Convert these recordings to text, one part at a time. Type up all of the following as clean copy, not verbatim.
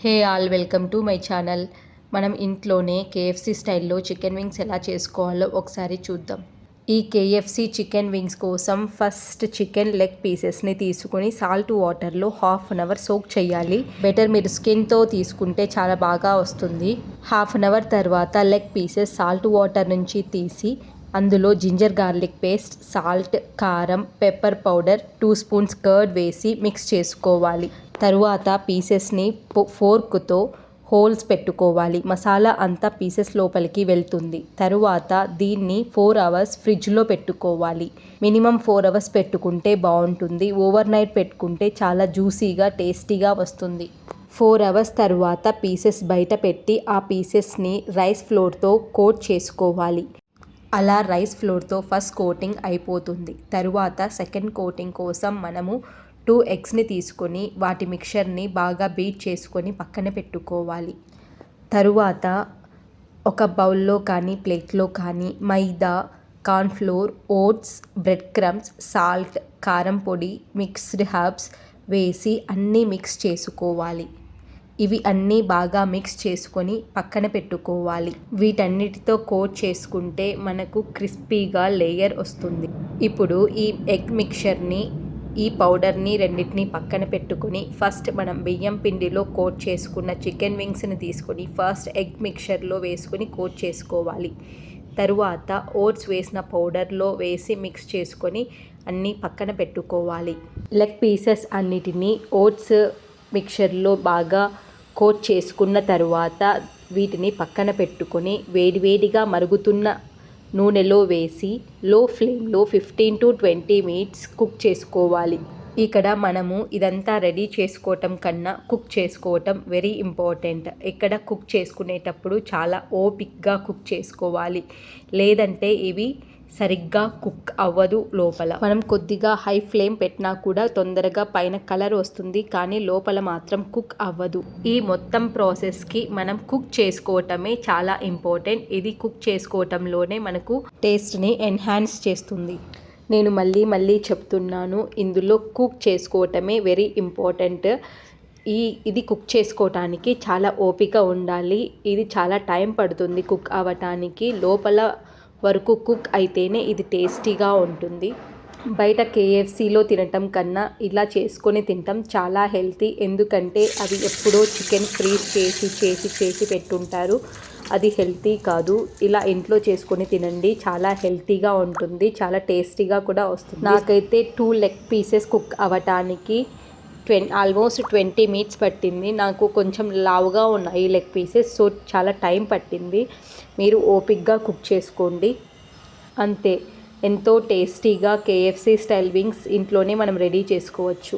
Hey all welcome to my channel. మనం ఇంట్లోనే KFC స్టైల్లో చికెన్ వింగ్స్ ఎలా చేసుకోవాలో ఒకసారి చూద్దాం. ఈ కేఎఫ్సి చికెన్ వింగ్స్ కోసం ఫస్ట్ చికెన్ లెగ్ పీసెస్ని తీసుకొని సాల్ట్ వాటర్లో హాఫ్ అన్ అవర్ సోక్ చేయాలి. బెటర్ మీరు స్కిన్తో తీసుకుంటే చాలా బాగా వస్తుంది. హాఫ్ అన్ అవర్ తర్వాత లెగ్ పీసెస్ సాల్ట్ వాటర్ నుంచి తీసి అందులో జింజర్ గార్లిక్ పేస్ట్, సాల్ట్, కారం, పెప్పర్ పౌడర్, 2 స్పూన్స్ కర్డ్ వేసి మిక్స్ చేసుకోవాలి. తరువాత పీసెస్ని ఫోర్క్తో హోల్స్ పెట్టుకోవాలి. మసాలా అంతా పీసెస్ లోపలికి వెళ్తుంది. తరువాత దీన్ని 4 అవర్స్ ఫ్రిడ్జ్లో పెట్టుకోవాలి. మినిమం 4 అవర్స్ పెట్టుకుంటే బాగుంటుంది. ఓవర్ నైట్ పెట్టుకుంటే చాలా జ్యూసీగా టేస్టీగా వస్తుంది. 4 అవర్స్ తర్వాత పీసెస్ బయట పెట్టి ఆ పీసెస్ని రైస్ ఫ్లోర్తో కోట్ చేసుకోవాలి. అలా రైస్ ఫ్లోర్తో ఫస్ట్ కోటింగ్ అయిపోతుంది. తరువాత సెకండ్ కోటింగ్ కోసం మనము 2 ఎగ్స్ని తీసుకొని వాటి మిక్చర్ని బాగా బీట్ చేసుకొని పక్కన పెట్టుకోవాలి. తరువాత ఒక బౌల్లో కానీ ప్లేట్లో కానీ maida, cornflour, oats, bread crumbs, salt, కారం పొడి, మిక్స్డ్ హర్బ్స్ వేసి అన్నీ మిక్స్ చేసుకోవాలి. ఇవి అన్నీ బాగా మిక్స్ చేసుకొని పక్కన పెట్టుకోవాలి. వీటన్నిటితో కోట్ చేసుకుంటే మనకు క్రిస్పీగా లేయర్ వస్తుంది. ఇప్పుడు ఈ ఎగ్ మిక్చర్ని, ఈ పౌడర్ని రెండింటిని పక్కన పెట్టుకొని ఫస్ట్ మనం బియ్యం పిండిలో కోట్ చేసుకున్న చికెన్ వింగ్స్ని తీసుకొని ఫస్ట్ ఎగ్ మిక్చర్లో వేసుకొని కోట్ చేసుకోవాలి. తరువాత ఓట్స్ వేసిన పౌడర్లో వేసి మిక్స్ చేసుకొని అన్నీ పక్కన పెట్టుకోవాలి. లెగ్ పీసెస్ అన్నిటినీ ఓట్స్ మిక్చర్లో బాగా కోట్ చేసుకున్న తరువాత వీటిని పక్కన పెట్టుకొని వేడివేడిగా మరుగుతున్న నూనెలో వేసి లో ఫ్లేమ్లో 15 to 20 మినిట్స్ కుక్ చేసుకోవాలి. ఇక్కడ మనము ఇదంతా రెడీ చేసుకోవటం కన్నా కుక్ చేసుకోవటం వెరీ ఇంపార్టెంట్. ఇక్కడ కుక్ చేసుకునేటప్పుడు చాలా ఓపిక్గా కుక్ చేసుకోవాలి, లేదంటే ఇవి సరిగ్గా కుక్ అవ్వదు. లోపల మనం కొద్దిగా హై ఫ్లేమ్ పెట్టినా కూడా తొందరగా పైన కలర్ వస్తుంది, కానీ లోపల మాత్రం కుక్ అవ్వదు. ఈ మొత్తం ప్రాసెస్కి మనం కుక్ చేసుకోవటమే చాలా ఇంపార్టెంట్. ఇది కుక్ చేసుకోవటంలోనే మనకు టేస్ట్ని ఎన్హాన్స్ చేస్తుంది. నేను మళ్ళీ చెప్తున్నాను, ఇందులో కుక్ చేసుకోవటమే వెరీ ఇంపార్టెంట్. ఇది కుక్ చేసుకోవటానికి చాలా ఓపిక ఉండాలి. ఇది చాలా టైం పడుతుంది కుక్ అవ్వటానికి. లోపల వరకు కుక్ అయితేనే ఇది టేస్టీగా ఉంటుంది. బయట కేఎఫ్సీలో తినటం కన్నా ఇలా చేసుకొని తినటం చాలా హెల్తీ. ఎందుకంటే అవి ఎప్పుడో చికెన్ ఫ్రీజ్ చేసి పెట్టుంటారు. అది హెల్తీ కాదు. ఇలా ఇంట్లో చేసుకొని తినండి, చాలా హెల్తీగా ఉంటుంది, చాలా టేస్టీగా కూడా వస్తుంది. నాకైతే 2 లెగ్ పీసెస్ కుక్ అవ్వటానికి ఆల్మోస్ట్ 20 మినిట్స్ పట్టింది. నాకు కొంచెం లావుగా ఉన్నాయి లెగ్ పీసెస్, సో చాలా టైం పట్టింది. మీరు ఓపిక్గా కుక్ చేసుకోండి, అంతే. ఎంతో టేస్టీగా కేఎఫ్సీ స్టైల్ వింగ్స్ ఇంట్లోనే మనం రెడీ చేసుకోవచ్చు.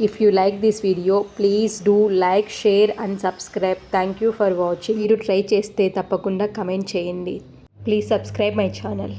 If you like this video please do like, share and subscribe. Thank you for watching. మీరు ట్రై చేస్తే తప్పకుండా కమెంట్ చేయండి. Please subscribe my channel.